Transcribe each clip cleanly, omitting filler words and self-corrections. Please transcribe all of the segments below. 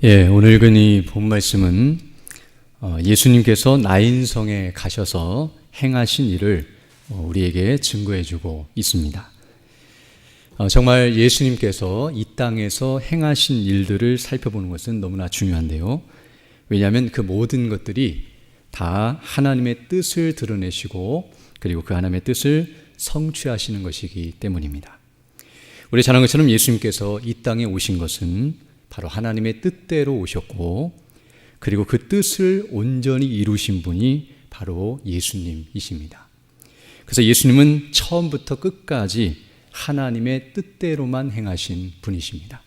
오늘 읽은 이 본 말씀은 예수님께서 나인성에 가셔서 행하신 일을 우리에게 증거해주고 있습니다. 정말 예수님께서 이 땅에서 행하신 일들을 살펴보는 것은 너무나 중요한데요. 왜냐하면 그 모든 것들이 다 하나님의 뜻을 드러내시고 그리고 그 하나님의 뜻을 성취하시는 것이기 때문입니다. 우리 잘 아는 것처럼 예수님께서 이 땅에 오신 것은 바로 하나님의 뜻대로 오셨고 그리고 그 뜻을 온전히 이루신 분이 바로 예수님이십니다. 그래서 예수님은 처음부터 끝까지 하나님의 뜻대로만 행하신 분이십니다.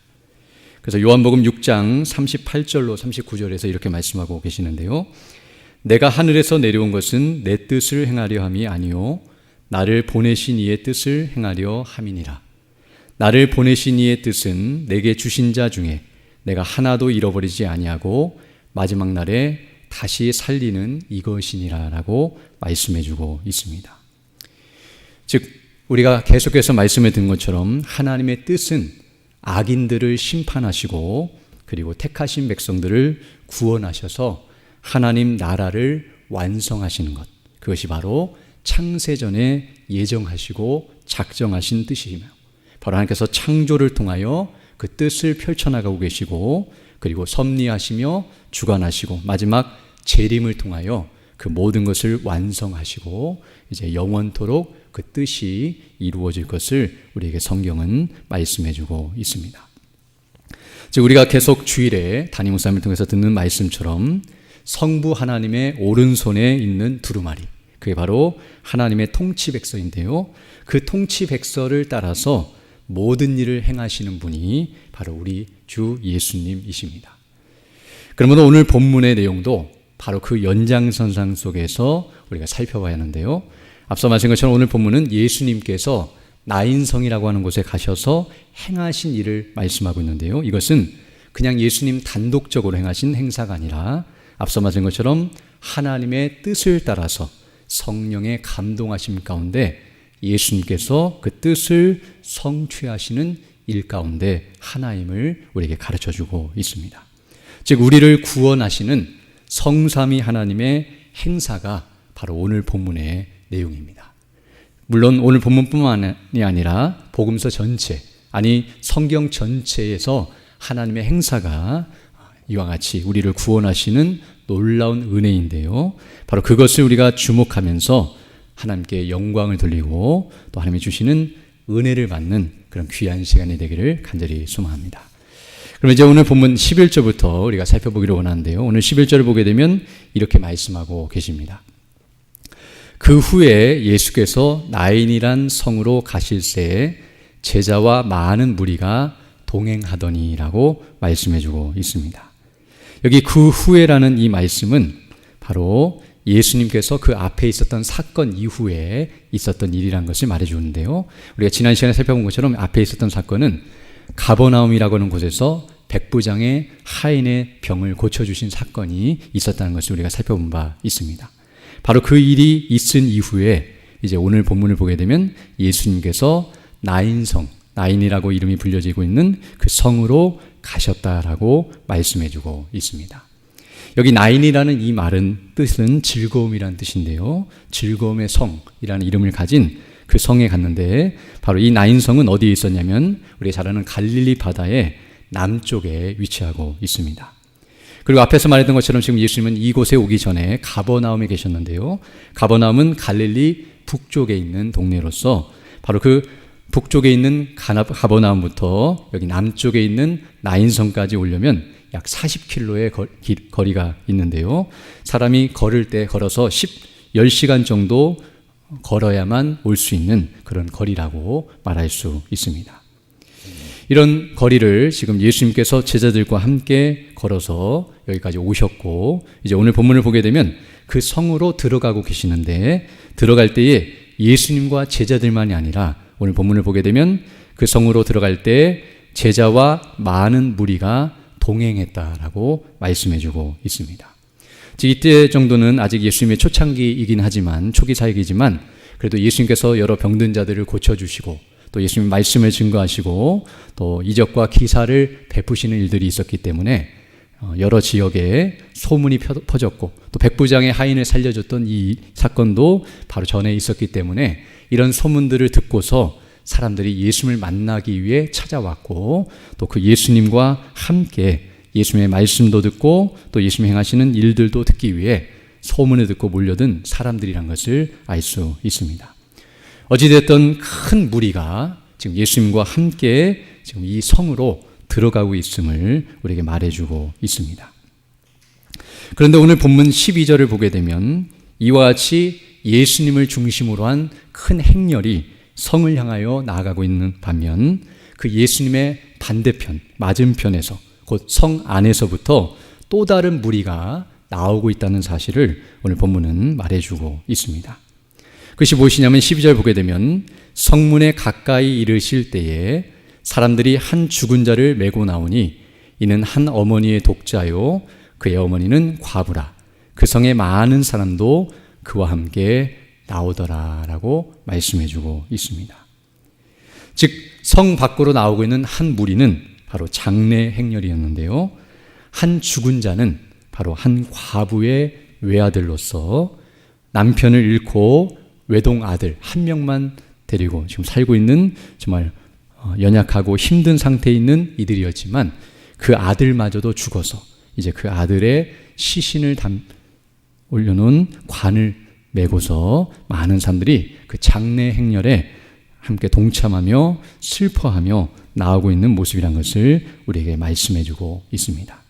그래서 요한복음 6장 38절로 39절에서 이렇게 말씀하고 계시는데요. 내가 하늘에서 내려온 것은 내 뜻을 행하려 함이 아니요 나를 보내신 이의 뜻을 행하려 함이니라. 나를 보내신 이의 뜻은 내게 주신 자 중에 내가 하나도 잃어버리지 아니하고 마지막 날에 다시 살리는 이것이니라 라고 말씀해주고 있습니다. 즉 우리가 계속해서 말씀에 든 것처럼 하나님의 뜻은 악인들을 심판하시고 그리고 택하신 백성들을 구원하셔서 하나님 나라를 완성하시는 것, 그것이 바로 창세전에 예정하시고 작정하신 뜻이며 바로 하나님께서 창조를 통하여 그 뜻을 펼쳐나가고 계시고 그리고 섭리하시며 주관하시고 마지막 재림을 통하여 그 모든 것을 완성하시고 이제 영원토록 그 뜻이 이루어질 것을 우리에게 성경은 말씀해주고 있습니다. 즉 우리가 계속 주일에 담임 목사님을 통해서 듣는 말씀처럼 성부 하나님의 오른손에 있는 두루마리, 그게 바로 하나님의 통치백서인데요. 그 통치백서를 따라서 모든 일을 행하시는 분이 바로 우리 주 예수님이십니다. 그러면 오늘 본문의 내용도 바로 그 연장선상 속에서 우리가 살펴봐야 하는데요. 앞서 말씀한 것처럼 오늘 본문은 예수님께서 나인성이라고 하는 곳에 가셔서 행하신 일을 말씀하고 있는데요. 이것은 그냥 예수님 단독적으로 행하신 행사가 아니라 앞서 말씀한 것처럼 하나님의 뜻을 따라서 성령의 감동하심 가운데 예수님께서 그 뜻을 성취하시는 일 가운데 하나임을 우리에게 가르쳐주고 있습니다. 즉 우리를 구원하시는 성삼위 하나님의 행사가 바로 오늘 본문의 내용입니다. 물론 오늘 본문뿐만이 아니라 복음서 전체, 아니 성경 전체에서 하나님의 행사가 이와 같이 우리를 구원하시는 놀라운 은혜인데요. 바로 그것을 우리가 주목하면서 하나님께 영광을 돌리고 또 하나님이 주시는 은혜를 받는 그런 귀한 시간이 되기를 간절히 소망합니다. 그럼 이제 오늘 본문 11절부터 우리가 살펴보기를 원하는데요. 오늘 11절을 보게 되면 이렇게 말씀하고 계십니다. 그 후에 예수께서 나인이란 성으로 가실새에 제자와 많은 무리가 동행하더니라고 말씀해주고 있습니다. 여기 그 후에라는 이 말씀은 바로 예수님께서 그 앞에 있었던 사건 이후에 있었던 일이라는 것을 말해주는데요. 우리가 지난 시간에 살펴본 것처럼 앞에 있었던 사건은 가버나움이라고 하는 곳에서 백부장의 하인의 병을 고쳐주신 사건이 있었다는 것을 우리가 살펴본 바 있습니다. 바로 그 일이 있은 이후에 이제 오늘 본문을 보게 되면 예수님께서 나인성, 나인이라고 이름이 불려지고 있는 그 성으로 가셨다라고 말씀해주고 있습니다. 여기 나인이라는 이 말은 뜻은 즐거움이라는 뜻인데요. 즐거움의 성이라는 이름을 가진 그 성에 갔는데 바로 이 나인성은 어디에 있었냐면 우리가 잘 아는 갈릴리 바다의 남쪽에 위치하고 있습니다. 그리고 앞에서 말했던 것처럼 지금 예수님은 이곳에 오기 전에 가버나움에 계셨는데요. 가버나움은 갈릴리 북쪽에 있는 동네로서 바로 그 북쪽에 있는 가버나움부터 여기 남쪽에 있는 나인성까지 오려면 약 40km의 거리가 있는데요. 사람이 걸어서 10시간 정도 걸어야만 올 수 있는 그런 거리라고 말할 수 있습니다. 이런 거리를 지금 예수님께서 제자들과 함께 걸어서 여기까지 오셨고 이제 오늘 본문을 보게 되면 그 성으로 들어가고 계시는데 들어갈 때에 예수님과 제자들만이 아니라 오늘 본문을 보게 되면 그 성으로 들어갈 때 제자와 많은 무리가 동행했다라고 말씀해주고 있습니다. 즉 이때 정도는 아직 예수님의 초창기이긴 하지만 초기 사역이지만 그래도 예수님께서 여러 병든 자들을 고쳐주시고 또 예수님 말씀을 증거하시고 또 이적과 기사를 베푸시는 일들이 있었기 때문에 여러 지역에 소문이 퍼졌고 또 백부장의 하인을 살려줬던 이 사건도 바로 전에 있었기 때문에 이런 소문들을 듣고서 사람들이 예수님을 만나기 위해 찾아왔고 또 그 예수님과 함께 예수님의 말씀도 듣고 또 예수님 행하시는 일들도 듣기 위해 소문을 듣고 몰려든 사람들이란 것을 알 수 있습니다. 어찌됐든 큰 무리가 지금 예수님과 함께 지금 이 성으로 들어가고 있음을 우리에게 말해주고 있습니다. 그런데 오늘 본문 12절을 보게 되면 이와 같이 예수님을 중심으로 한 큰 행렬이 성을 향하여 나아가고 있는 반면 그 예수님의 반대편, 맞은편에서 곧 성 안에서부터 또 다른 무리가 나오고 있다는 사실을 오늘 본문은 말해주고 있습니다. 그것이 무엇이냐면 12절 보게 되면 성문에 가까이 이르실 때에 사람들이 한 죽은 자를 메고 나오니 이는 한 어머니의 독자요 그의 어머니는 과부라 그 성에 많은 사람도 그와 함께 나오더라라고 말씀해주고 있습니다. 즉 성 밖으로 나오고 있는 한 무리는 바로 장례 행렬이었는데요. 한 죽은 자는 바로 한 과부의 외아들로서 남편을 잃고 외동 아들 한 명만 데리고 지금 살고 있는 정말 연약하고 힘든 상태에 있는 이들이었지만 그 아들마저도 죽어서 이제 그 아들의 시신을 올려놓은 관을 메고서 많은 사람들이 그 장례 행렬에 함께 동참하며 슬퍼하며 나오고 있는 모습이란 것을 우리에게 말씀해주고 있습니다.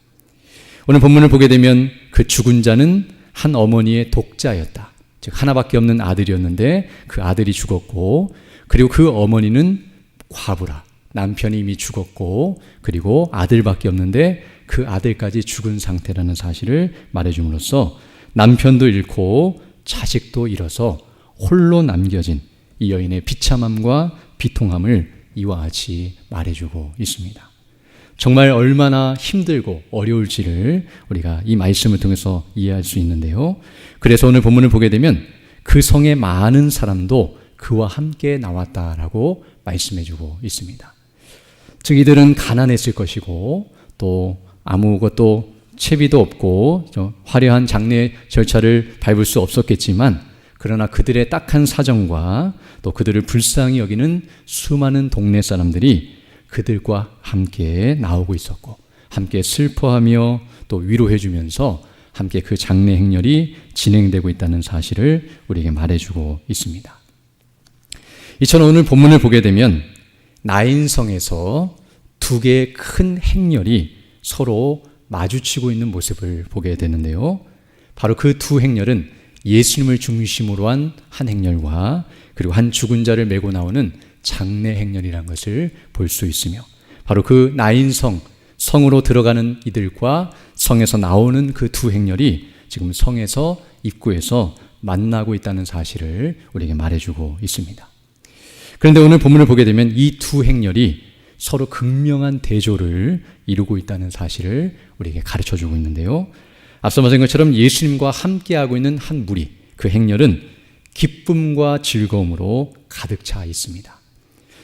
오늘 본문을 보게 되면 그 죽은 자는 한 어머니의 독자였다. 즉 하나밖에 없는 아들이었는데 그 아들이 죽었고 그리고 그 어머니는 과부라. 남편이 이미 죽었고 그리고 아들밖에 없는데 그 아들까지 죽은 상태라는 사실을 말해줌으로써 남편도 잃고 자식도 잃어서 홀로 남겨진 이 여인의 비참함과 비통함을 이와 같이 말해주고 있습니다. 정말 얼마나 힘들고 어려울지를 우리가 이 말씀을 통해서 이해할 수 있는데요. 그래서 오늘 본문을 보게 되면 그 성에 많은 사람도 그와 함께 나왔다라고 말씀해주고 있습니다. 즉 이들은 가난했을 것이고 또 아무것도 채비도 없고 화려한 장례 절차를 밟을 수 없었겠지만 그러나 그들의 딱한 사정과 또 그들을 불쌍히 여기는 수많은 동네 사람들이 그들과 함께 나오고 있었고 함께 슬퍼하며 또 위로해 주면서 함께 그 장례 행렬이 진행되고 있다는 사실을 우리에게 말해주고 있습니다. 이처럼 오늘 본문을 보게 되면 나인성에서 두 개의 큰 행렬이 서로 마주치고 있는 모습을 보게 되는데요. 바로 그 두 행렬은 예수님을 중심으로 한 행렬과 그리고 한 죽은 자를 메고 나오는 장례 행렬이라는 것을 볼 수 있으며 바로 그 나인성, 성으로 들어가는 이들과 성에서 나오는 그 두 행렬이 지금 성에서 입구에서 만나고 있다는 사실을 우리에게 말해주고 있습니다. 그런데 오늘 본문을 보게 되면 이 두 행렬이 서로 극명한 대조를 이루고 있다는 사실을 우리에게 가르쳐주고 있는데요. 앞서 말한 것처럼 예수님과 함께하고 있는 한 무리, 그 행렬은 기쁨과 즐거움으로 가득 차 있습니다.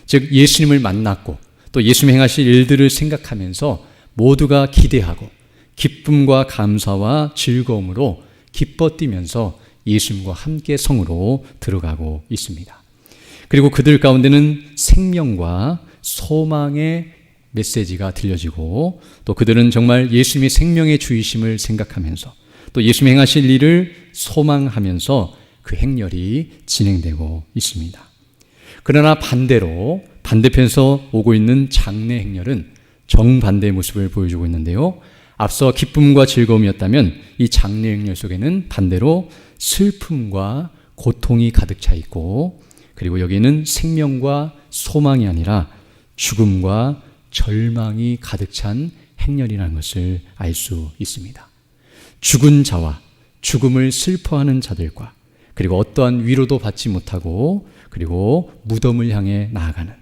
즉 예수님을 만났고 또 예수님 행하실 일들을 생각하면서 모두가 기대하고 기쁨과 감사와 즐거움으로 기뻐 뛰면서 예수님과 함께 성으로 들어가고 있습니다. 그리고 그들 가운데는 생명과 소망의 메시지가 들려지고 또 그들은 정말 예수님의 생명의 주이심을 생각하면서 또 예수님 행하실 일을 소망하면서 그 행렬이 진행되고 있습니다. 그러나 반대로 반대편에서 오고 있는 장례 행렬은 정반대의 모습을 보여주고 있는데요. 앞서 기쁨과 즐거움이었다면 이 장례 행렬 속에는 반대로 슬픔과 고통이 가득 차 있고 그리고 여기는 생명과 소망이 아니라 죽음과 절망이 가득 찬 행렬이라는 것을 알 수 있습니다. 죽은 자와 죽음을 슬퍼하는 자들과 그리고 어떠한 위로도 받지 못하고 그리고 무덤을 향해 나아가는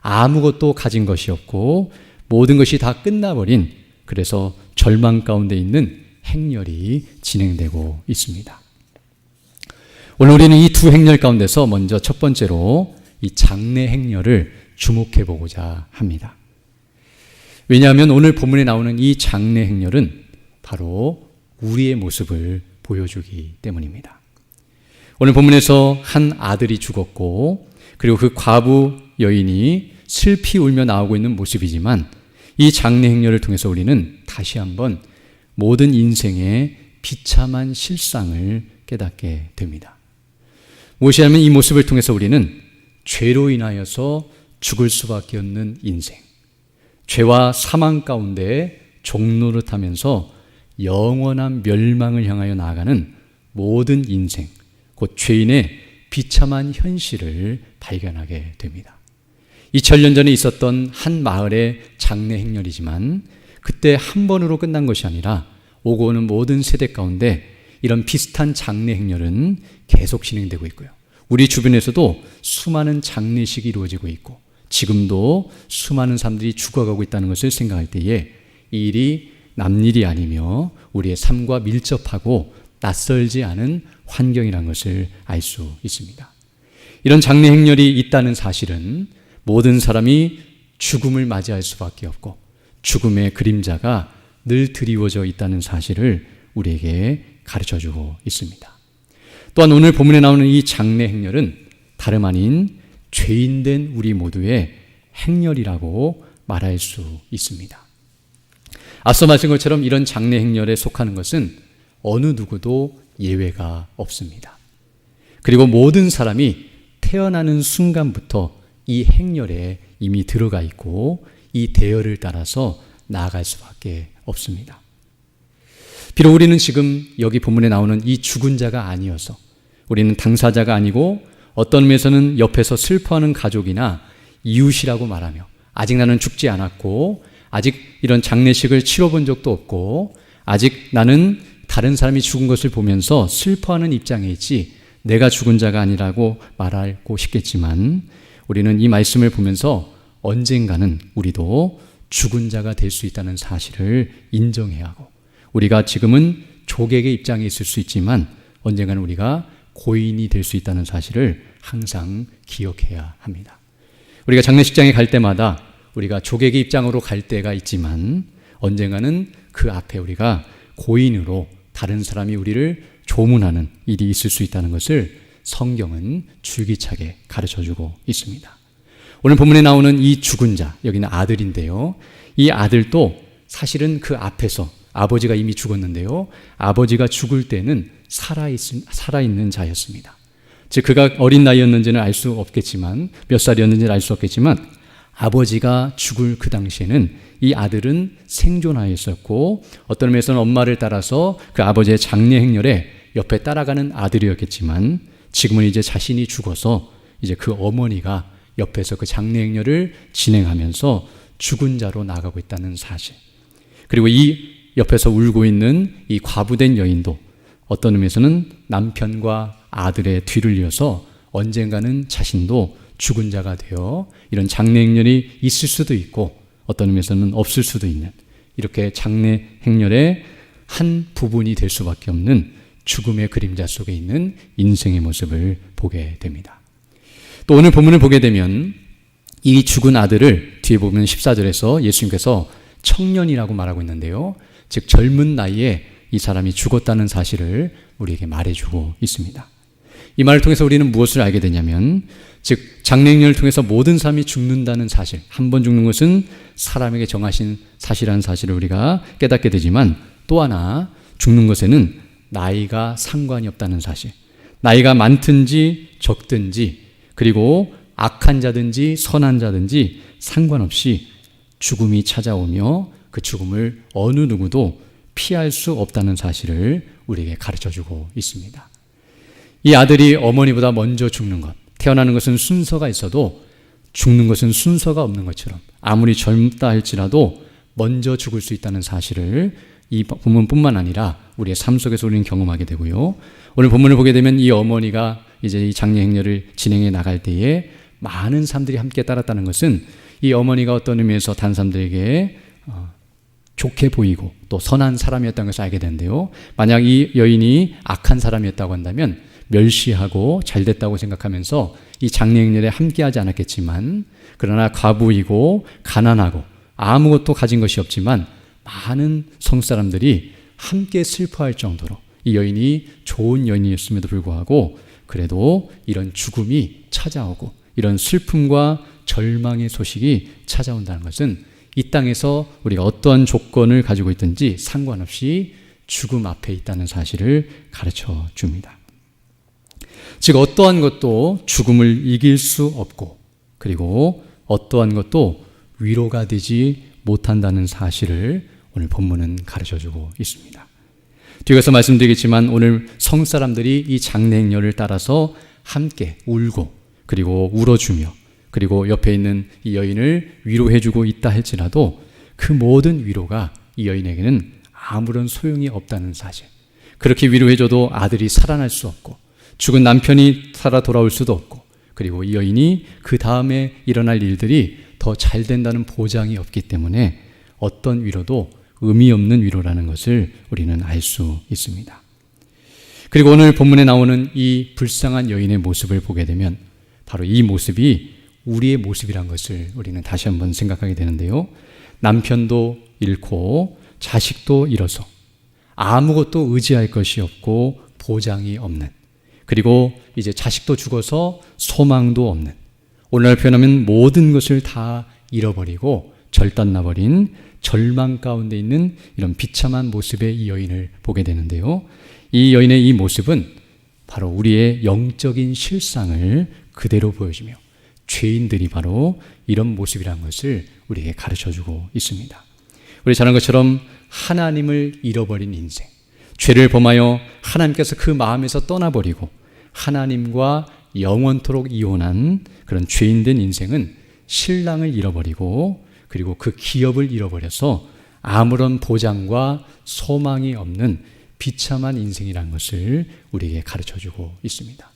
아무것도 가진 것이 없고 모든 것이 다 끝나버린 그래서 절망 가운데 있는 행렬이 진행되고 있습니다. 오늘 우리는 이 두 행렬 가운데서 먼저 첫 번째로 이 장례 행렬을 주목해 보고자 합니다. 왜냐하면 오늘 본문에 나오는 이 장례 행렬은 바로 우리의 모습을 보여주기 때문입니다. 오늘 본문에서 한 아들이 죽었고 그리고 그 과부 여인이 슬피 울며 나오고 있는 모습이지만 이 장례 행렬을 통해서 우리는 다시 한번 모든 인생의 비참한 실상을 깨닫게 됩니다. 무엇이냐면 이 모습을 통해서 우리는 죄로 인하여서 죽을 수밖에 없는 인생, 죄와 사망 가운데 종노릇하면서 영원한 멸망을 향하여 나아가는 모든 인생, 곧 죄인의 비참한 현실을 발견하게 됩니다. 2000년 전에 있었던 한 마을의 장례 행렬이지만 그때 한 번으로 끝난 것이 아니라 오고 오는 모든 세대 가운데 이런 비슷한 장례 행렬은 계속 진행되고 있고요. 우리 주변에서도 수많은 장례식이 이루어지고 있고 지금도 수많은 사람들이 죽어가고 있다는 것을 생각할 때에 이 일이 남일이 아니며 우리의 삶과 밀접하고 낯설지 않은 환경이라는 것을 알 수 있습니다. 이런 장례 행렬이 있다는 사실은 모든 사람이 죽음을 맞이할 수밖에 없고 죽음의 그림자가 늘 드리워져 있다는 사실을 우리에게 가르쳐주고 있습니다. 또한 오늘 본문에 나오는 이 장례 행렬은 다름 아닌 죄인된 우리 모두의 행렬이라고 말할 수 있습니다. 앞서 말씀한 것처럼 이런 장례 행렬에 속하는 것은 어느 누구도 예외가 없습니다. 그리고 모든 사람이 태어나는 순간부터 이 행렬에 이미 들어가 있고 이 대열을 따라서 나아갈 수밖에 없습니다. 비록 우리는 지금 여기 본문에 나오는 이 죽은 자가 아니어서 우리는 당사자가 아니고 어떤 면에서는 옆에서 슬퍼하는 가족이나 이웃이라고 말하며 아직 나는 죽지 않았고 아직 이런 장례식을 치러본 적도 없고 아직 나는 다른 사람이 죽은 것을 보면서 슬퍼하는 입장에 있지 내가 죽은 자가 아니라고 말하고 싶겠지만 우리는 이 말씀을 보면서 언젠가는 우리도 죽은 자가 될 수 있다는 사실을 인정해야 하고 우리가 지금은 조객의 입장에 있을 수 있지만 언젠가는 우리가 고인이 될 수 있다는 사실을 항상 기억해야 합니다. 우리가 장례식장에 갈 때마다 우리가 조객의 입장으로 갈 때가 있지만 언젠가는 그 앞에 우리가 고인으로 다른 사람이 우리를 조문하는 일이 있을 수 있다는 것을 성경은 줄기차게 가르쳐주고 있습니다. 오늘 본문에 나오는 이 죽은 자, 여기는 아들인데요. 이 아들도 사실은 그 앞에서 아버지가 이미 죽었는데요. 아버지가 죽을 때는 살아있는 자였습니다. 즉 그가 어린 나이였는지는 알 수 없겠지만 몇 살이었는지는 알 수 없겠지만 아버지가 죽을 그 당시에는 이 아들은 생존하여 있었고 어떤 면에서는 엄마를 따라서 그 아버지의 장례 행렬에 옆에 따라가는 아들이었겠지만 지금은 이제 자신이 죽어서 이제 그 어머니가 옆에서 그 장례 행렬을 진행하면서 죽은 자로 나가고 있다는 사실. 그리고 이 옆에서 울고 있는 이 과부된 여인도 어떤 의미에서는 남편과 아들의 뒤를 이어서 언젠가는 자신도 죽은 자가 되어 이런 장례 행렬이 있을 수도 있고 어떤 의미에서는 없을 수도 있는 이렇게 장례 행렬의 한 부분이 될 수밖에 없는 죽음의 그림자 속에 있는 인생의 모습을 보게 됩니다. 또 오늘 본문을 보게 되면 이 죽은 아들을 뒤에 보면 14절에서 예수님께서 청년이라고 말하고 있는데요. 즉 젊은 나이에 이 사람이 죽었다는 사실을 우리에게 말해주고 있습니다. 이 말을 통해서 우리는 무엇을 알게 되냐면 즉 장례 행렬을 통해서 모든 사람이 죽는다는 사실, 한 번 죽는 것은 사람에게 정하신 사실이라는 사실을 우리가 깨닫게 되지만 또 하나 죽는 것에는 나이가 상관이 없다는 사실, 나이가 많든지 적든지 그리고 악한 자든지 선한 자든지 상관없이 죽음이 찾아오며 그 죽음을 어느 누구도 피할 수 없다는 사실을 우리에게 가르쳐주고 있습니다. 이 아들이 어머니보다 먼저 죽는 것, 태어나는 것은 순서가 있어도 죽는 것은 순서가 없는 것처럼 아무리 젊다 할지라도 먼저 죽을 수 있다는 사실을 이 본문뿐만 아니라 우리의 삶 속에서 우리는 경험하게 되고요. 오늘 본문을 보게 되면 이 어머니가 이제 이 장례 행렬을 진행해 나갈 때에 많은 사람들이 함께 따랐다는 것은 이 어머니가 어떤 의미에서 다른 사람들에게 좋게 보이고 또 선한 사람이었다는 것을 알게 되는데요. 만약 이 여인이 악한 사람이었다고 한다면 멸시하고 잘됐다고 생각하면서 이 장례 행렬에 함께하지 않았겠지만 그러나 과부이고 가난하고 아무것도 가진 것이 없지만 많은 성사람들이 함께 슬퍼할 정도로 이 여인이 좋은 여인이었음에도 불구하고 그래도 이런 죽음이 찾아오고 이런 슬픔과 절망의 소식이 찾아온다는 것은 이 땅에서 우리가 어떠한 조건을 가지고 있든지 상관없이 죽음 앞에 있다는 사실을 가르쳐 줍니다. 즉 어떠한 것도 죽음을 이길 수 없고 그리고 어떠한 것도 위로가 되지 못한다는 사실을 오늘 본문은 가르쳐주고 있습니다. 뒤에 가서 말씀드리겠지만 오늘 성사람들이 이 장례 행렬을 따라서 함께 울고 그리고 울어주며 그리고 옆에 있는 이 여인을 위로해주고 있다 할지라도 그 모든 위로가 이 여인에게는 아무런 소용이 없다는 사실. 그렇게 위로해줘도 아들이 살아날 수 없고 죽은 남편이 살아 돌아올 수도 없고 그리고 이 여인이 그 다음에 일어날 일들이 더 잘 된다는 보장이 없기 때문에 어떤 위로도 의미 없는 위로라는 것을 우리는 알 수 있습니다. 그리고 오늘 본문에 나오는 이 불쌍한 여인의 모습을 보게 되면 바로 이 모습이 우리의 모습이란 것을 우리는 다시 한번 생각하게 되는데요. 남편도 잃고 자식도 잃어서 아무것도 의지할 것이 없고 보장이 없는 그리고 이제 자식도 죽어서 소망도 없는 오늘날 표현하면 모든 것을 다 잃어버리고 절단나버린 절망 가운데 있는 이런 비참한 모습의 이 여인을 보게 되는데요. 이 여인의 이 모습은 바로 우리의 영적인 실상을 그대로 보여주며 죄인들이 바로 이런 모습이라는 것을 우리에게 가르쳐주고 있습니다. 우리 잘 아는 것처럼 하나님을 잃어버린 인생, 죄를 범하여 하나님께서 그 마음에서 떠나버리고 하나님과 영원토록 이혼한 그런 죄인된 인생은 신랑을 잃어버리고 그리고 그 기업을 잃어버려서 아무런 보장과 소망이 없는 비참한 인생이라는 것을 우리에게 가르쳐주고 있습니다.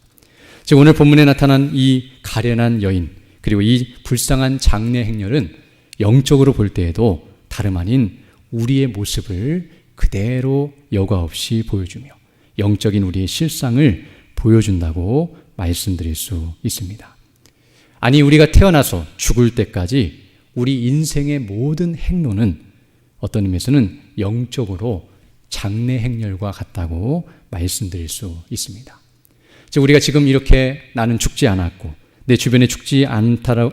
즉 오늘 본문에 나타난 이 가련한 여인 그리고 이 불쌍한 장례 행렬은 영적으로 볼 때에도 다름 아닌 우리의 모습을 그대로 여과 없이 보여주며 영적인 우리의 실상을 보여준다고 말씀드릴 수 있습니다. 아니 우리가 태어나서 죽을 때까지 우리 인생의 모든 행로는 어떤 의미에서는 영적으로 장례 행렬과 같다고 말씀드릴 수 있습니다. 즉 우리가 지금 이렇게 나는 죽지 않았고 내 주변에 죽지 않다라고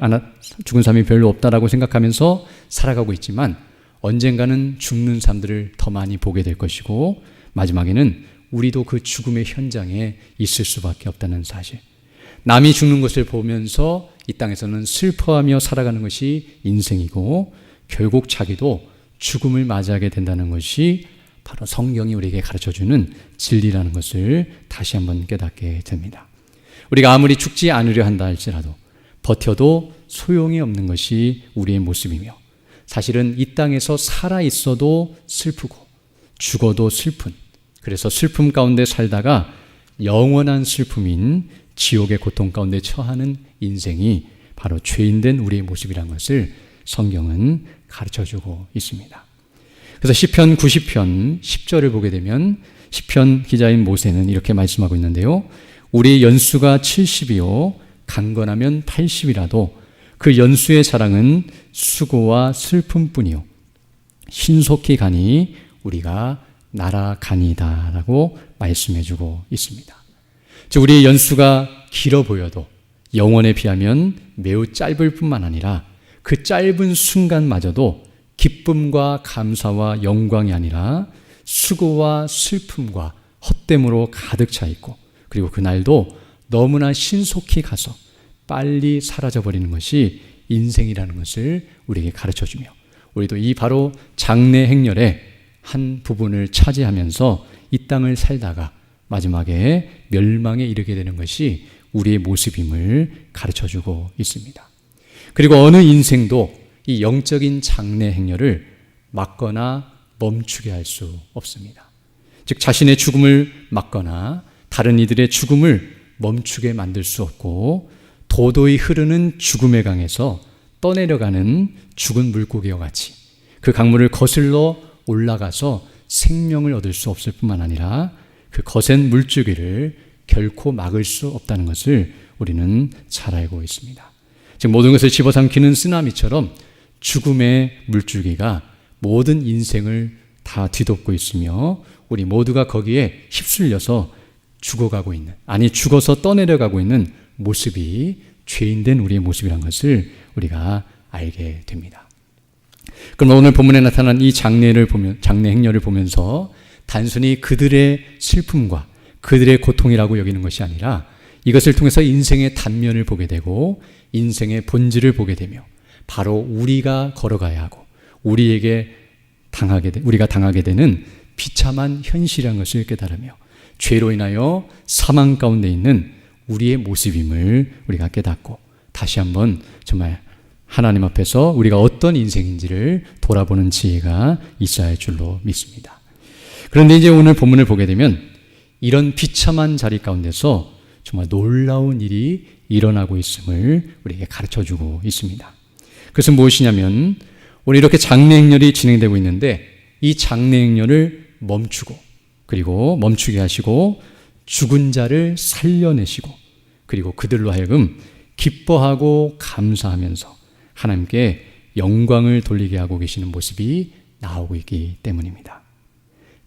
죽은 사람이 별로 없다라고 생각하면서 살아가고 있지만 언젠가는 죽는 사람들을 더 많이 보게 될 것이고 마지막에는 우리도 그 죽음의 현장에 있을 수밖에 없다는 사실. 남이 죽는 것을 보면서 이 땅에서는 슬퍼하며 살아가는 것이 인생이고 결국 자기도 죽음을 맞이하게 된다는 것이 바로 성경이 우리에게 가르쳐주는 진리라는 것을 다시 한번 깨닫게 됩니다. 우리가 아무리 죽지 않으려 한다 할지라도 버텨도 소용이 없는 것이 우리의 모습이며 사실은 이 땅에서 살아있어도 슬프고 죽어도 슬픈 그래서 슬픔 가운데 살다가 영원한 슬픔인 지옥의 고통 가운데 처하는 인생이 바로 죄인된 우리의 모습이라는 것을 성경은 가르쳐주고 있습니다. 그래서 시편 90편 10절을 보게 되면 시편 기자인 모세는 이렇게 말씀하고 있는데요. 우리 연수가 70이요 강건하면 80이라도 그 연수의 자랑은 수고와 슬픔뿐이요 신속히 가니 우리가 날아가니다 라고 말씀해주고 있습니다. 즉 우리의 연수가 길어 보여도 영원에 비하면 매우 짧을 뿐만 아니라 그 짧은 순간마저도 기쁨과 감사와 영광이 아니라 수고와 슬픔과 헛됨으로 가득 차 있고 그리고 그날도 너무나 신속히 가서 빨리 사라져버리는 것이 인생이라는 것을 우리에게 가르쳐주며 우리도 이 바로 장례 행렬의 한 부분을 차지하면서 이 땅을 살다가 마지막에 멸망에 이르게 되는 것이 우리의 모습임을 가르쳐주고 있습니다. 그리고 어느 인생도 이 영적인 장례 행렬을 막거나 멈추게 할 수 없습니다. 즉 자신의 죽음을 막거나 다른 이들의 죽음을 멈추게 만들 수 없고 도도히 흐르는 죽음의 강에서 떠내려가는 죽은 물고기와 같이 그 강물을 거슬러 올라가서 생명을 얻을 수 없을 뿐만 아니라 그 거센 물줄기를 결코 막을 수 없다는 것을 우리는 잘 알고 있습니다. 즉 모든 것을 집어삼키는 쓰나미처럼 죽음의 물줄기가 모든 인생을 다 뒤덮고 있으며 우리 모두가 거기에 휩쓸려서 죽어가고 있는, 아니 죽어서 떠내려가고 있는 모습이 죄인된 우리의 모습이란 것을 우리가 알게 됩니다. 그럼 오늘 본문에 나타난 이 장래 행렬을 보면서 단순히 그들의 슬픔과 그들의 고통이라고 여기는 것이 아니라 이것을 통해서 인생의 단면을 보게 되고 인생의 본질을 보게 되며 바로 우리가 걸어가야 하고 우리가 당하게 되는 비참한 현실이라는 것을 깨달으며 죄로 인하여 사망 가운데 있는 우리의 모습임을 우리가 깨닫고 다시 한번 정말 하나님 앞에서 우리가 어떤 인생인지를 돌아보는 지혜가 있어야 할 줄로 믿습니다. 그런데 이제 오늘 본문을 보게 되면 이런 비참한 자리 가운데서 정말 놀라운 일이 일어나고 있음을 우리에게 가르쳐주고 있습니다. 그것은 무엇이냐면 오늘 이렇게 장래 행렬이 진행되고 있는데 이 장래 행렬을 멈추게 하시고 죽은 자를 살려내시고 그리고 그들로 하여금 기뻐하고 감사하면서 하나님께 영광을 돌리게 하고 계시는 모습이 나오고 있기 때문입니다.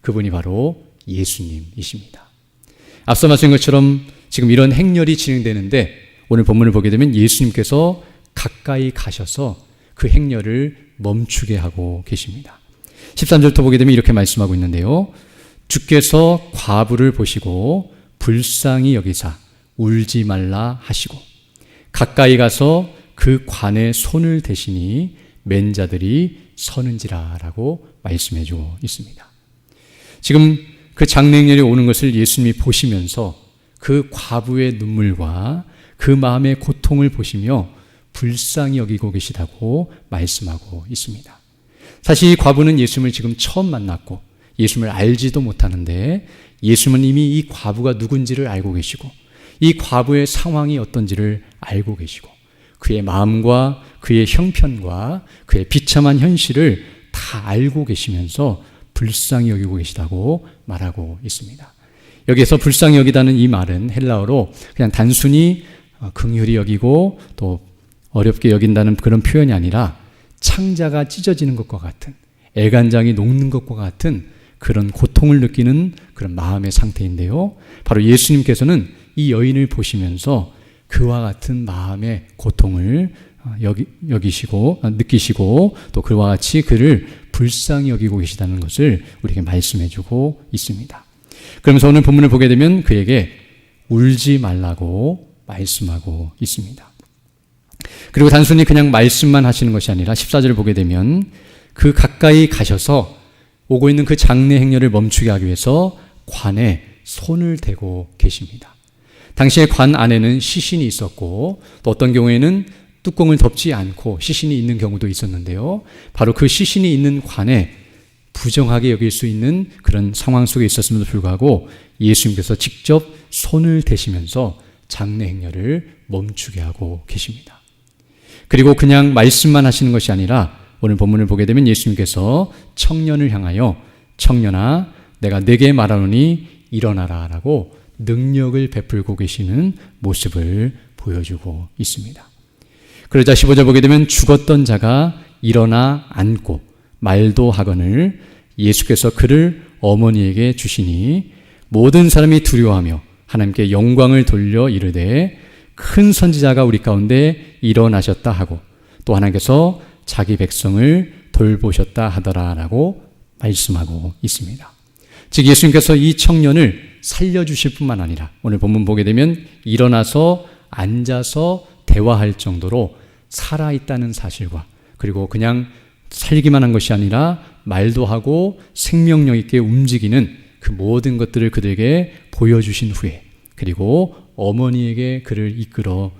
그분이 바로 예수님이십니다. 앞서 말씀한 것처럼 지금 이런 행렬이 진행되는데 오늘 본문을 보게 되면 예수님께서 가까이 가셔서 그 행렬을 멈추게 하고 계십니다. 13절부터 보게 되면 이렇게 말씀하고 있는데요. 주께서 과부를 보시고 불쌍히 여기사 울지 말라 하시고 가까이 가서 그 관에 손을 대시니 맨 자들이 서는지라 라고 말씀해 주고 있습니다. 지금 그 장래 행렬이 오는 것을 예수님이 보시면서 그 과부의 눈물과 그 마음의 고통을 보시며 불쌍히 여기고 계시다고 말씀하고 있습니다. 사실 이 과부는 예수님을 지금 처음 만났고 예수님을 알지도 못하는데 예수님은 이미 이 과부가 누군지를 알고 계시고 이 과부의 상황이 어떤지를 알고 계시고 그의 마음과 그의 형편과 그의 비참한 현실을 다 알고 계시면서 불쌍히 여기고 계시다고 말하고 있습니다. 여기에서 불쌍히 여기다는 이 말은 헬라어로 그냥 단순히 긍휼히 여기고 또 어렵게 여긴다는 그런 표현이 아니라 창자가 찢어지는 것과 같은 애간장이 녹는 것과 같은 그런 고통을 느끼는 그런 마음의 상태인데요. 바로 예수님께서는 이 여인을 보시면서 그와 같은 마음의 고통을 느끼시고 또 그와 같이 그를 불쌍히 여기고 계시다는 것을 우리에게 말씀해 주고 있습니다. 그러면서 오늘 본문을 보게 되면 그에게 울지 말라고 말씀하고 있습니다. 그리고 단순히 그냥 말씀만 하시는 것이 아니라 14절을 보게 되면 그 가까이 가셔서 오고 있는 그 장례 행렬을 멈추게 하기 위해서 관에 손을 대고 계십니다. 당시에 관 안에는 시신이 있었고 또 어떤 경우에는 뚜껑을 덮지 않고 시신이 있는 경우도 있었는데요. 바로 그 시신이 있는 관에 부정하게 여길 수 있는 그런 상황 속에 있었음에도 불구하고 예수님께서 직접 손을 대시면서 장례 행렬을 멈추게 하고 계십니다. 그리고 그냥 말씀만 하시는 것이 아니라 오늘 본문을 보게 되면 예수님께서 청년을 향하여 청년아 내가 네게 말하노니 일어나라 라고 능력을 베풀고 계시는 모습을 보여주고 있습니다. 그러자 15절 보게 되면 죽었던 자가 일어나 앉고 말도 하거늘 예수께서 그를 어머니에게 주시니 모든 사람이 두려워하며 하나님께 영광을 돌려 이르되 큰 선지자가 우리 가운데 일어나셨다 하고 또 하나님께서 자기 백성을 돌보셨다 하더라 라고 말씀하고 있습니다. 즉 예수님께서 이 청년을 살려주실 뿐만 아니라 오늘 본문 보게 되면 일어나서 앉아서 대화할 정도로 살아있다는 사실과 그리고 그냥 살기만 한 것이 아니라 말도 하고 생명력 있게 움직이는 그 모든 것들을 그들에게 보여주신 후에 그리고 어머니에게 그를 이끌어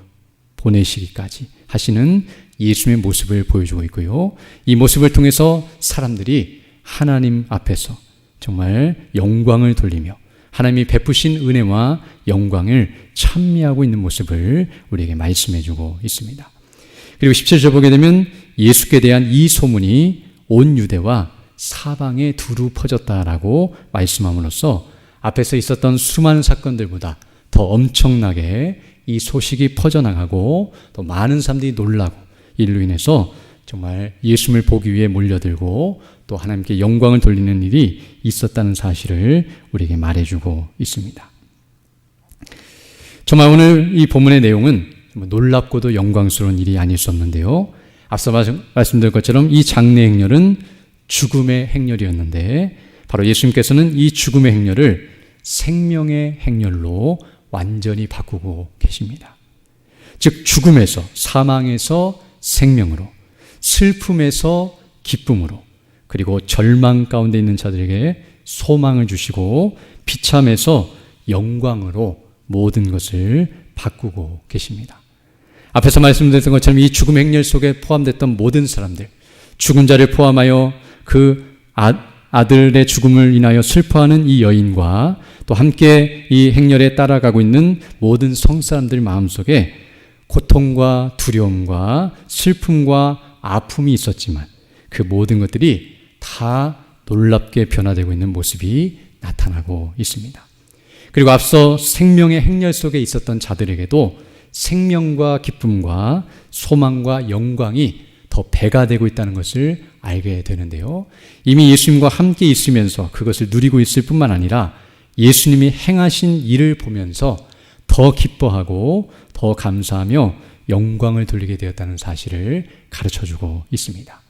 보내시기까지 하시는 예수님의 모습을 보여주고 있고요. 이 모습을 통해서 사람들이 하나님 앞에서 정말 영광을 돌리며 하나님이 베푸신 은혜와 영광을 찬미하고 있는 모습을 우리에게 말씀해주고 있습니다. 그리고 17절 보게 되면 예수께 대한 이 소문이 온 유대와 사방에 두루 퍼졌다라고 말씀함으로써 앞에서 있었던 수많은 사건들보다 더 엄청나게 이 소식이 퍼져나가고 또 많은 사람들이 놀라고 이로 인해서 정말 예수님을 보기 위해 몰려들고 또 하나님께 영광을 돌리는 일이 있었다는 사실을 우리에게 말해주고 있습니다. 정말 오늘 이 본문의 내용은 놀랍고도 영광스러운 일이 아닐 수 없는데요. 앞서 말씀드린 것처럼 이 장래 행렬은 죽음의 행렬이었는데 바로 예수님께서는 이 죽음의 행렬을 생명의 행렬로 완전히 바꾸고 계십니다. 즉 죽음에서, 사망에서 생명으로, 슬픔에서 기쁨으로, 그리고 절망 가운데 있는 자들에게 소망을 주시고 비참에서 영광으로 모든 것을 바꾸고 계십니다. 앞에서 말씀드렸던 것처럼 이 죽음 행렬 속에 포함됐던 모든 사람들, 죽은 자를 포함하여 그 아들의 죽음을 인하여 슬퍼하는 이 여인과 또 함께 이 행렬에 따라가고 있는 모든 성사람들 마음속에 고통과 두려움과 슬픔과 아픔이 있었지만 그 모든 것들이 다 놀랍게 변화되고 있는 모습이 나타나고 있습니다. 그리고 앞서 생명의 행렬 속에 있었던 자들에게도 생명과 기쁨과 소망과 영광이 더 배가 되고 있다는 것을 알게 되는데요. 이미 예수님과 함께 있으면서 그것을 누리고 있을 뿐만 아니라 예수님이 행하신 일을 보면서 더 기뻐하고 더 감사하며 영광을 돌리게 되었다는 사실을 가르쳐주고 있습니다.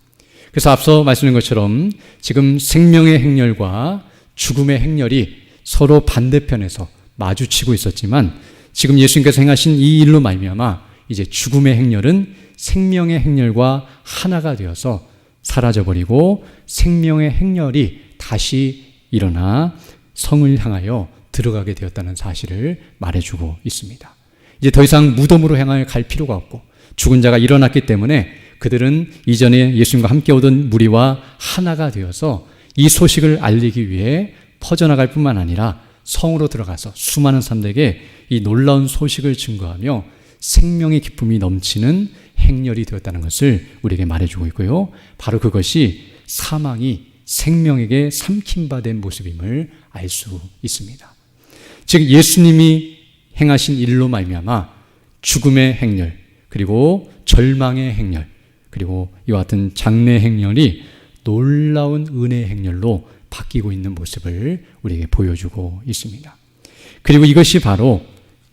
그래서 앞서 말씀드린 것처럼 지금 생명의 행렬과 죽음의 행렬이 서로 반대편에서 마주치고 있었지만 지금 예수님께서 행하신 이 일로 말미암아 이제 죽음의 행렬은 생명의 행렬과 하나가 되어서 사라져버리고 생명의 행렬이 다시 일어나 성을 향하여 들어가게 되었다는 사실을 말해주고 있습니다. 이제 더 이상 무덤으로 향하여 갈 필요가 없고 죽은 자가 일어났기 때문에 그들은 이전에 예수님과 함께 오던 무리와 하나가 되어서 이 소식을 알리기 위해 퍼져나갈 뿐만 아니라 성으로 들어가서 수많은 사람들에게 이 놀라운 소식을 증거하며 생명의 기쁨이 넘치는 행렬이 되었다는 것을 우리에게 말해주고 있고요. 바로 그것이 사망이 생명에게 삼킴받은 모습임을 알 수 있습니다. 즉 예수님이 행하신 일로 말미암아 죽음의 행렬, 그리고 절망의 행렬, 그리고 이와 같은 장래 행렬이 놀라운 은혜의 행렬로 바뀌고 있는 모습을 우리에게 보여주고 있습니다. 그리고 이것이 바로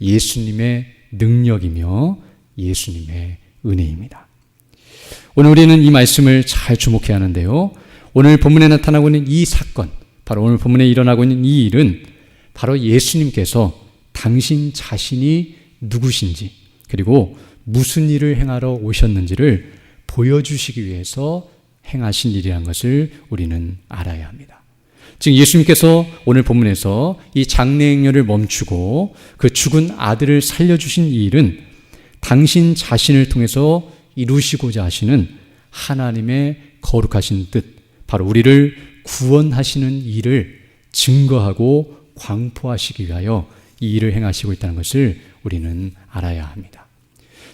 예수님의 능력이며 예수님의 은혜입니다. 오늘 우리는 이 말씀을 잘 주목해야 하는데요. 오늘 본문에 나타나고 있는 이 사건, 바로 오늘 본문에 일어나고 있는 이 일은 바로 예수님께서 당신 자신이 누구신지 그리고 무슨 일을 행하러 오셨는지를 보여주시기 위해서 행하신 일이라는 것을 우리는 알아야 합니다. 즉 예수님께서 오늘 본문에서 이 장래 행렬을 멈추고 그 죽은 아들을 살려주신 이 일은 당신 자신을 통해서 이루시고자 하시는 하나님의 거룩하신 뜻, 바로 우리를 구원하시는 일을 증거하고 광포하시기 위하여 이 일을 행하시고 있다는 것을 우리는 알아야 합니다.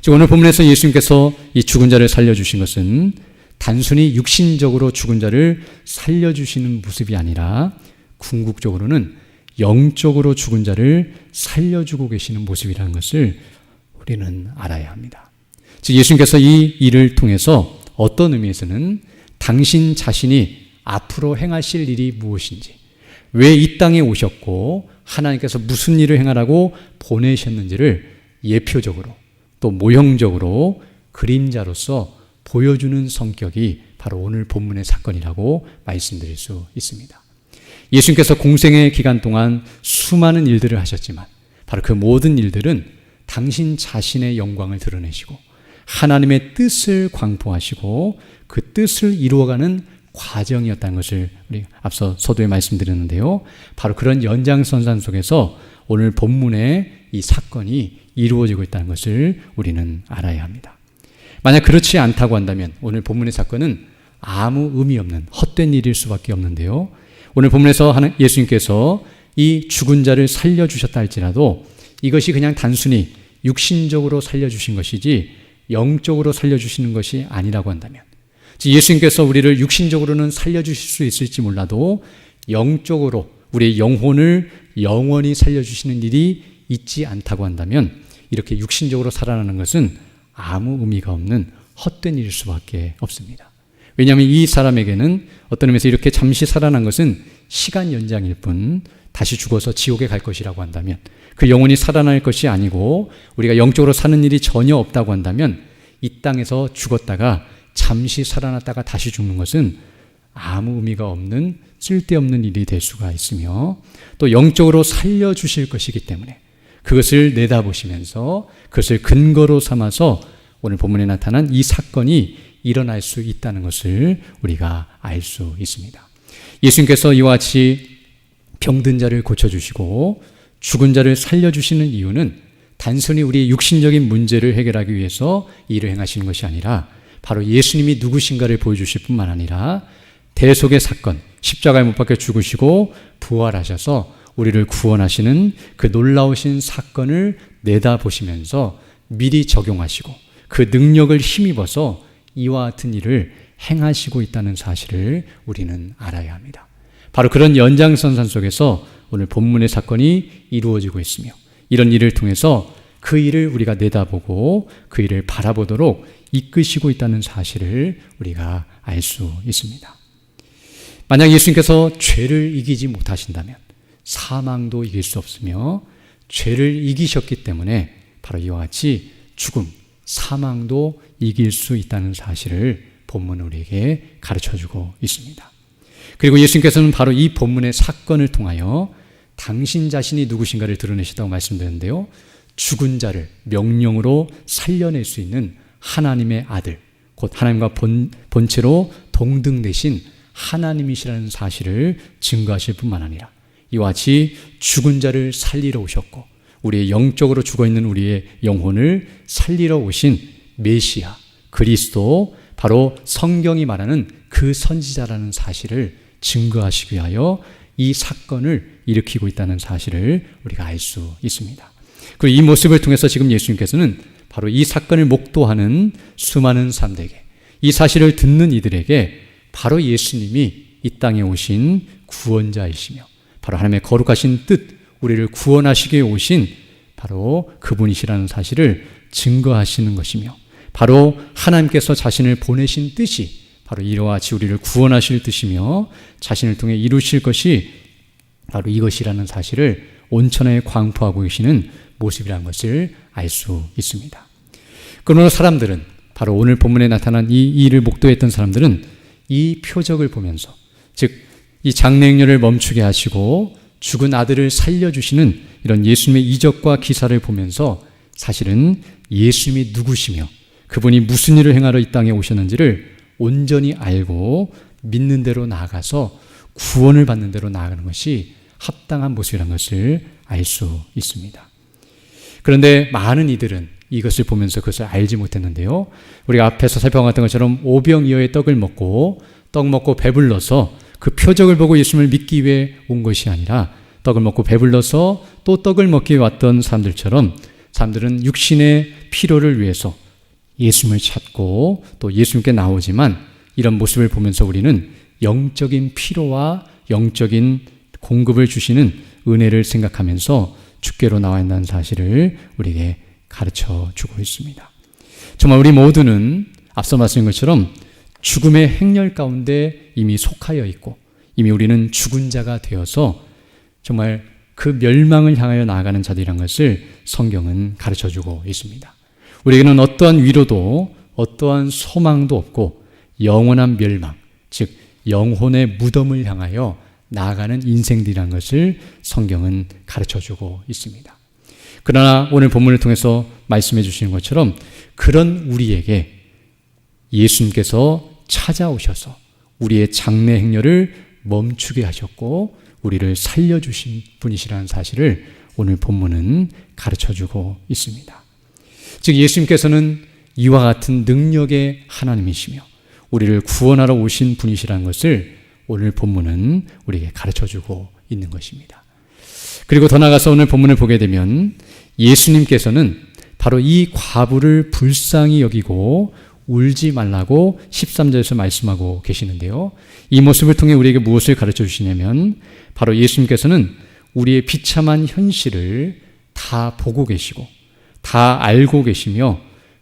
즉 오늘 본문에서 예수님께서 이 죽은 자를 살려주신 것은 단순히 육신적으로 죽은 자를 살려주시는 모습이 아니라 궁극적으로는 영적으로 죽은 자를 살려주고 계시는 모습이라는 것을 우리는 알아야 합니다. 즉 예수님께서 이 일을 통해서 어떤 의미에서는 당신 자신이 앞으로 행하실 일이 무엇인지, 왜 이 땅에 오셨고 하나님께서 무슨 일을 행하라고 보내셨는지를 예표적으로 또 모형적으로 그림자로서 보여주는 성격이 바로 오늘 본문의 사건이라고 말씀드릴 수 있습니다. 예수님께서 공생의 기간 동안 수많은 일들을 하셨지만 바로 그 모든 일들은 당신 자신의 영광을 드러내시고 하나님의 뜻을 광포하시고 그 뜻을 이루어가는 과정이었다는 것을 우리 앞서 서두에 말씀드렸는데요. 바로 그런 연장선상 속에서 오늘 본문의 이 사건이 이루어지고 있다는 것을 우리는 알아야 합니다. 만약 그렇지 않다고 한다면 오늘 본문의 사건은 아무 의미 없는 헛된 일일 수밖에 없는데요. 오늘 본문에서 예수님께서 이 죽은 자를 살려주셨다 할지라도 이것이 그냥 단순히 육신적으로 살려주신 것이지 영적으로 살려주시는 것이 아니라고 한다면, 예수님께서 우리를 육신적으로는 살려주실 수 있을지 몰라도 영적으로 우리의 영혼을 영원히 살려주시는 일이 있지 않다고 한다면 이렇게 육신적으로 살아나는 것은 아무 의미가 없는 헛된 일일 수밖에 없습니다. 왜냐하면 이 사람에게는 어떤 의미에서 이렇게 잠시 살아난 것은 시간 연장일 뿐, 다시 죽어서 지옥에 갈 것이라고 한다면, 그 영혼이 살아날 것이 아니고 우리가 영적으로 사는 일이 전혀 없다고 한다면, 이 땅에서 죽었다가 잠시 살아났다가 다시 죽는 것은 아무 의미가 없는 쓸데없는 일이 될 수가 있으며, 또 영적으로 살려주실 것이기 때문에 그것을 내다보시면서 그것을 근거로 삼아서 오늘 본문에 나타난 이 사건이 일어날 수 있다는 것을 우리가 알 수 있습니다. 예수님께서 이와 같이 병든 자를 고쳐주시고 죽은 자를 살려주시는 이유는 단순히 우리의 육신적인 문제를 해결하기 위해서 일을 행하시는 것이 아니라, 바로 예수님이 누구신가를 보여주실 뿐만 아니라 대속의 사건, 십자가에 못 박혀 죽으시고 부활하셔서 우리를 구원하시는 그 놀라우신 사건을 내다보시면서 미리 적용하시고 그 능력을 힘입어서 이와 같은 일을 행하시고 있다는 사실을 우리는 알아야 합니다. 바로 그런 연장선상 속에서 오늘 본문의 사건이 이루어지고 있으며, 이런 일을 통해서 그 일을 우리가 내다보고 그 일을 바라보도록 이끄시고 있다는 사실을 우리가 알 수 있습니다. 만약 예수님께서 죄를 이기지 못하신다면 사망도 이길 수 없으며, 죄를 이기셨기 때문에 바로 이와 같이 죽음, 사망도 이길 수 있다는 사실을 본문은 우리에게 가르쳐주고 있습니다. 그리고 예수님께서는 바로 이 본문의 사건을 통하여 당신 자신이 누구신가를 드러내시다고 말씀드렸는데요, 죽은 자를 명령으로 살려낼 수 있는 하나님의 아들, 곧 하나님과 본체로 동등되신 하나님이시라는 사실을 증거하실 뿐만 아니라 이와 같이 죽은 자를 살리러 오셨고 우리의 영적으로 죽어있는 우리의 영혼을 살리러 오신 메시아, 그리스도, 바로 성경이 말하는 그 선지자라는 사실을 증거하시기 위하여 이 사건을 일으키고 있다는 사실을 우리가 알 수 있습니다. 그리고 이 모습을 통해서 지금 예수님께서는 바로 이 사건을 목도하는 수많은 사람들에게, 이 사실을 듣는 이들에게 바로 예수님이 이 땅에 오신 구원자이시며 바로 하나님의 거룩하신 뜻, 우리를 구원하시기 위해 오신 바로 그분이시라는 사실을 증거하시는 것이며, 바로 하나님께서 자신을 보내신 뜻이 바로 이와 같이 우리를 구원하실 뜻이며 자신을 통해 이루실 것이 바로 이것이라는 사실을 온천에 광포하고 계시는 모습이라는 것을 알 수 있습니다. 그러나 사람들은, 바로 오늘 본문에 나타난 이 일을 목도했던 사람들은 이 표적을 보면서, 즉 이 장례행렬을 멈추게 하시고 죽은 아들을 살려주시는 이런 예수님의 이적과 기사를 보면서 사실은 예수님이 누구시며 그분이 무슨 일을 행하러 이 땅에 오셨는지를 온전히 알고 믿는 대로 나아가서 구원을 받는 대로 나아가는 것이 합당한 모습이라는 것을 알 수 있습니다. 그런데 많은 이들은 이것을 보면서 그것을 알지 못했는데요, 우리가 앞에서 살펴봤던 것처럼 오병이어의 떡을 먹고 떡 먹고 배불러서 그 표적을 보고 예수님을 믿기 위해 온 것이 아니라 떡을 먹고 배불러서 또 떡을 먹기 위해 왔던 사람들처럼 사람들은 육신의 필요를 위해서 예수님을 찾고 또 예수님께 나오지만, 이런 모습을 보면서 우리는 영적인 필요와 영적인 공급을 주시는 은혜를 생각하면서 주께로 나와야 한다는 사실을 우리에게 가르쳐 주고 있습니다. 정말 우리 모두는 앞서 말씀드린 것처럼 죽음의 행렬 가운데 이미 속하여 있고 이미 우리는 죽은 자가 되어서 정말 그 멸망을 향하여 나아가는 자들이란 것을 성경은 가르쳐 주고 있습니다. 우리에게는 어떠한 위로도 어떠한 소망도 없고 영원한 멸망, 즉 영혼의 무덤을 향하여 나아가는 인생들이란 것을 성경은 가르쳐주고 있습니다. 그러나 오늘 본문을 통해서 말씀해 주시는 것처럼 그런 우리에게 예수님께서 찾아오셔서 우리의 장래 행렬을 멈추게 하셨고 우리를 살려주신 분이시라는 사실을 오늘 본문은 가르쳐주고 있습니다. 즉 예수님께서는 이와 같은 능력의 하나님이시며 우리를 구원하러 오신 분이시라는 것을 오늘 본문은 우리에게 가르쳐주고 있는 것입니다. 그리고 더 나아가서 오늘 본문을 보게 되면 예수님께서는 바로 이 과부를 불쌍히 여기고 울지 말라고 13절에서 말씀하고 계시는데요, 이 모습을 통해 우리에게 무엇을 가르쳐 주시냐면 바로 예수님께서는 우리의 비참한 현실을 다 보고 계시고 다 알고 계시며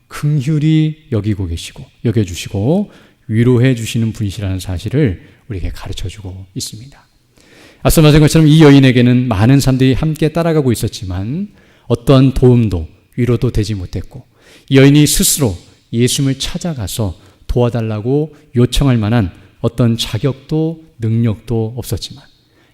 긍휼히 여기고 계시고 여겨주시고 위로해 주시는 분이시라는 사실을 우리에게 가르쳐주고 있습니다. 앞서 말한 것처럼 이 여인에게는 많은 사람들이 함께 따라가고 있었지만 어떠한 도움도 위로도 되지 못했고, 이 여인이 스스로 예수님을 찾아가서 도와달라고 요청할 만한 어떤 자격도 능력도 없었지만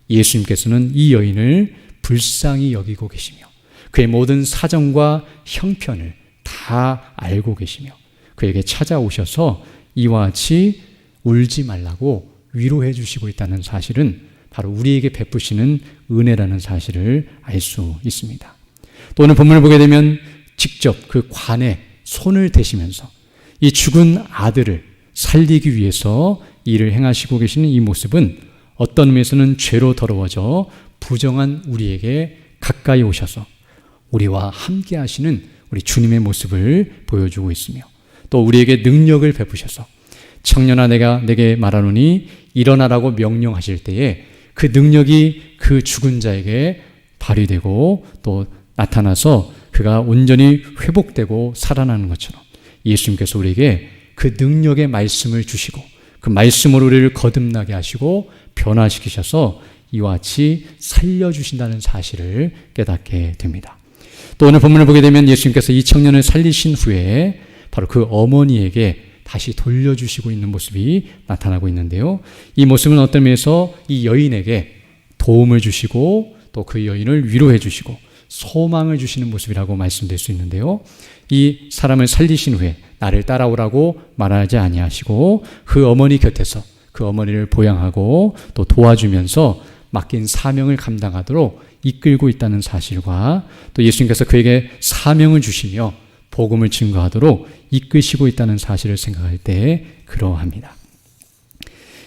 예수님께서는 이 여인을 불쌍히 여기고 계시며 그의 모든 사정과 형편을 다 알고 계시며 그에게 찾아오셔서 이와 같이 울지 말라고 위로해 주시고 있다는 사실은 바로 우리에게 베푸시는 은혜라는 사실을 알 수 있습니다. 또 오늘 본문을 보게 되면 직접 그 관에 손을 대시면서 이 죽은 아들을 살리기 위해서 일을 행하시고 계시는 이 모습은 어떤 의미에서는 죄로 더러워져 부정한 우리에게 가까이 오셔서 우리와 함께 하시는 우리 주님의 모습을 보여주고 있으며, 또 우리에게 능력을 베푸셔서 청년아 내게 말하노니 일어나라고 명령하실 때에 그 능력이 그 죽은 자에게 발휘되고 또 나타나서 그가 온전히 회복되고 살아나는 것처럼 예수님께서 우리에게 그 능력의 말씀을 주시고 그 말씀으로 우리를 거듭나게 하시고 변화시키셔서 이와 같이 살려주신다는 사실을 깨닫게 됩니다. 또 오늘 본문을 보게 되면 예수님께서 이 청년을 살리신 후에 바로 그 어머니에게 다시 돌려주시고 있는 모습이 나타나고 있는데요. 이 모습은 어떤 면에서 이 여인에게 도움을 주시고 또 그 여인을 위로해 주시고 소망을 주시는 모습이라고 말씀드릴 수 있는데요. 이 사람을 살리신 후에 나를 따라오라고 말하지 아니하시고 그 어머니 곁에서 그 어머니를 보양하고 또 도와주면서 맡긴 사명을 감당하도록 이끌고 있다는 사실과 또 예수님께서 그에게 사명을 주시며 복음을 증거하도록 이끄시고 있다는 사실을 생각할 때 그러합니다.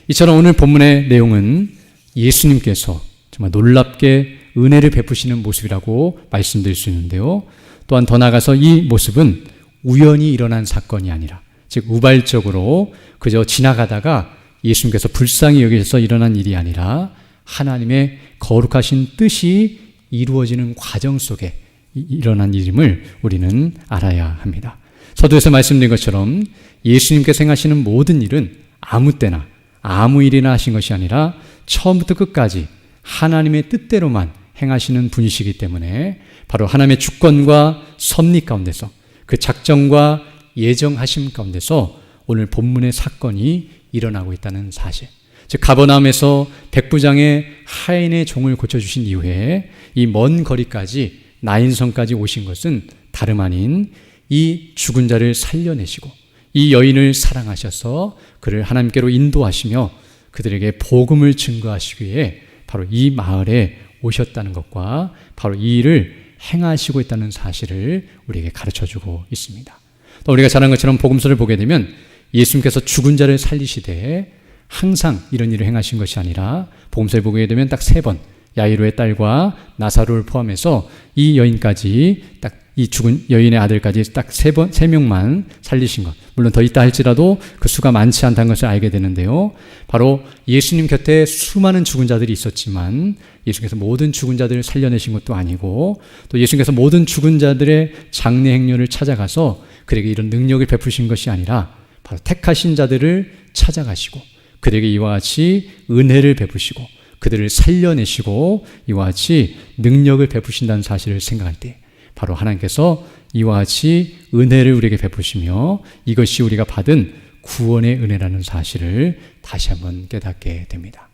이처럼 오늘 본문의 내용은 예수님께서 정말 놀랍게 은혜를 베푸시는 모습이라고 말씀드릴 수 있는데요. 또한 더 나아가서 이 모습은 우연히 일어난 사건이 아니라, 즉 우발적으로 그저 지나가다가 예수님께서 불쌍히 여기셔서 일어난 일이 아니라 하나님의 거룩하신 뜻이 이루어지는 과정 속에 일어난 일임을 우리는 알아야 합니다. 서두에서 말씀드린 것처럼 예수님께서 행하시는 모든 일은 아무 때나 아무 일이나 하신 것이 아니라 처음부터 끝까지 하나님의 뜻대로만 행하시는 분이시기 때문에 바로 하나님의 주권과 섭리 가운데서 그 작정과 예정하심 가운데서 오늘 본문의 사건이 일어나고 있다는 사실, 즉 가버나움에서 백부장의 하인의 종을 고쳐주신 이후에 이 먼 거리까지 나인성까지 오신 것은 다름 아닌 이 죽은 자를 살려내시고 이 여인을 사랑하셔서 그를 하나님께로 인도하시며 그들에게 복음을 증거하시기 위해 바로 이 마을에 오셨다는 것과 바로 이 일을 행하시고 있다는 사실을 우리에게 가르쳐주고 있습니다. 또 우리가 잘 아는 것처럼 복음서를 보게 되면 예수님께서 죽은 자를 살리시되 항상 이런 일을 행하신 것이 아니라 복음서에 보게 되면 딱 3번 야이로의 딸과 나사로를 포함해서 이 여인까지 딱 이 죽은 여인의 아들까지 딱 3명만 살리신 것, 물론 더 있다 할지라도 그 수가 많지 않다는 것을 알게 되는데요. 바로 예수님 곁에 수많은 죽은 자들이 있었지만 예수님께서 모든 죽은 자들을 살려내신 것도 아니고 또 예수님께서 모든 죽은 자들의 장례 행렬을 찾아가서 그에게 이런 능력을 베푸신 것이 아니라 바로 택하신 자들을 찾아가시고 그들에게 이와 같이 은혜를 베푸시고 그들을 살려내시고 이와 같이 능력을 베푸신다는 사실을 생각할 때 바로 하나님께서 이와 같이 은혜를 우리에게 베푸시며 이것이 우리가 받은 구원의 은혜라는 사실을 다시 한번 깨닫게 됩니다.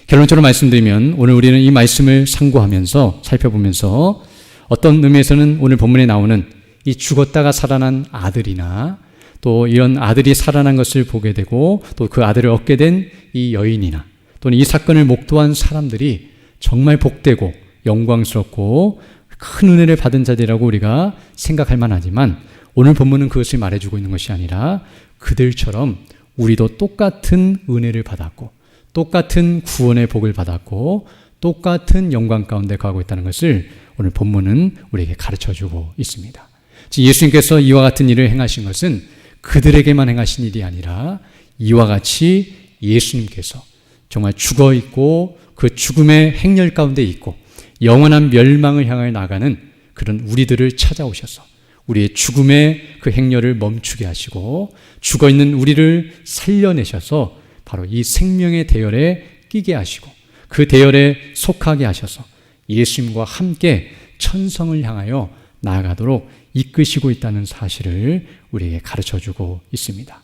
결론적으로 말씀드리면 오늘 우리는 이 말씀을 상고하면서 살펴보면서 어떤 의미에서는 오늘 본문에 나오는 이 죽었다가 살아난 아들이나 또 이런 아들이 살아난 것을 보게 되고 또 그 아들을 얻게 된 이 여인이나 또는 이 사건을 목도한 사람들이 정말 복되고 영광스럽고 큰 은혜를 받은 자들이라고 우리가 생각할 만하지만 오늘 본문은 그것을 말해주고 있는 것이 아니라 그들처럼 우리도 똑같은 은혜를 받았고 똑같은 구원의 복을 받았고 똑같은 영광 가운데 가고 있다는 것을 오늘 본문은 우리에게 가르쳐주고 있습니다. 예수님께서 이와 같은 일을 행하신 것은 그들에게만 행하신 일이 아니라 이와 같이 예수님께서 정말 죽어있고 그 죽음의 행렬 가운데 있고 영원한 멸망을 향하여 나가는 그런 우리들을 찾아오셔서 우리의 죽음의 그 행렬을 멈추게 하시고 죽어있는 우리를 살려내셔서 바로 이 생명의 대열에 끼게 하시고 그 대열에 속하게 하셔서 예수님과 함께 천성을 향하여 나아가도록 이끄시고 있다는 사실을 우리에게 가르쳐주고 있습니다.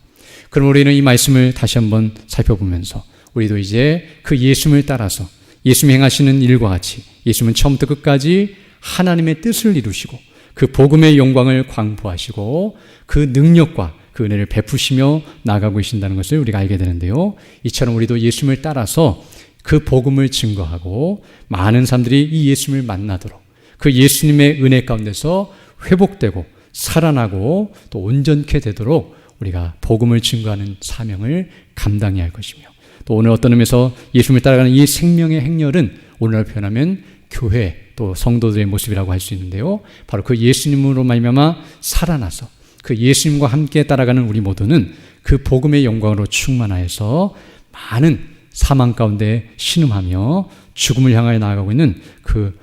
그럼 우리는 이 말씀을 다시 한번 살펴보면서 우리도 이제 그 예수님을 따라서 예수님이 행하시는 일과 같이 예수님은 처음부터 끝까지 하나님의 뜻을 이루시고 그 복음의 영광을 광포하시고 그 능력과 그 은혜를 베푸시며 나아가고 계신다는 것을 우리가 알게 되는데요. 이처럼 우리도 예수님을 따라서 그 복음을 증거하고 많은 사람들이 이 예수님을 만나도록 그 예수님의 은혜 가운데서 회복되고 살아나고 또 온전케 되도록 우리가 복음을 증거하는 사명을 감당해야 할 것이며 또 오늘 어떤 의미에서 예수님을 따라가는 이 생명의 행렬은 오늘날 표현하면 교회 또 성도들의 모습이라고 할 수 있는데요. 바로 그 예수님으로 말미암아 살아나서 그 예수님과 함께 따라가는 우리 모두는 그 복음의 영광으로 충만하여서 많은 사망 가운데 신음하며 죽음을 향하여 나아가고 있는 그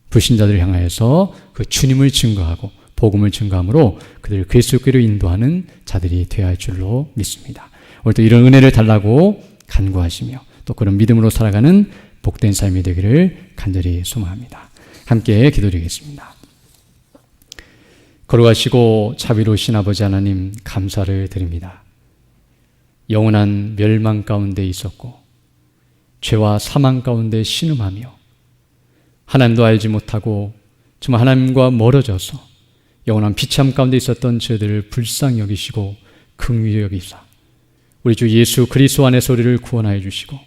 불신자들을 향하여서 그 주님을 증거하고 복음을 증거함으로 그들을 그리스도께로 인도하는 자들이 되어야 할 줄로 믿습니다. 오늘도 이런 은혜를 달라고 간구하시며 또 그런 믿음으로 살아가는 복된 삶이 되기를 간절히 소망합니다. 함께 기도드리겠습니다. 걸어가시고 자비로우신 아버지 하나님 감사를 드립니다. 영원한 멸망 가운데 있었고 죄와 사망 가운데 신음하며 하나님도 알지 못하고 정말 하나님과 멀어져서 영원한 비참 가운데 있었던 저희들을 불쌍히 여기시고 긍휼히 여기사 우리 주 예수 그리스도 안에서 우리를 구원하여 주시고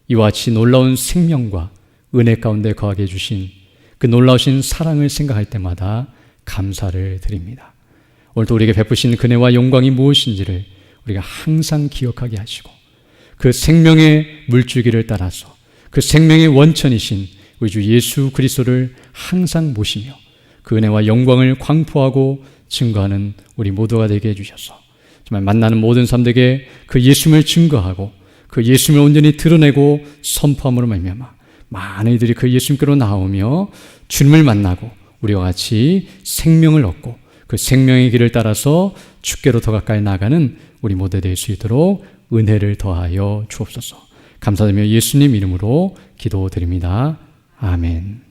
이와 같이 놀라운 생명과 은혜 가운데 거하게 해주신 그 놀라우신 사랑을 생각할 때마다 감사를 드립니다. 오늘도 우리에게 베푸신 은혜와 영광이 무엇인지를 우리가 항상 기억하게 하시고 그 생명의 물줄기를 따라서 그 생명의 원천이신 우리 주 예수 그리스도를 항상 모시며 그 은혜와 영광을 광포하고 증거하는 우리 모두가 되게 해주셔서 정말 만나는 모든 사람들에게 그 예수님을 증거하고 그 예수님을 온전히 드러내고 선포함으로 말미암아 많은 이들이 그 예수님께로 나오며 주님을 만나고 우리와 같이 생명을 얻고 그 생명의 길을 따라서 주께로 더 가까이 나아가는 우리 모두 될 수 있도록 은혜를 더하여 주옵소서. 감사드리며 예수님 이름으로 기도드립니다. 아멘.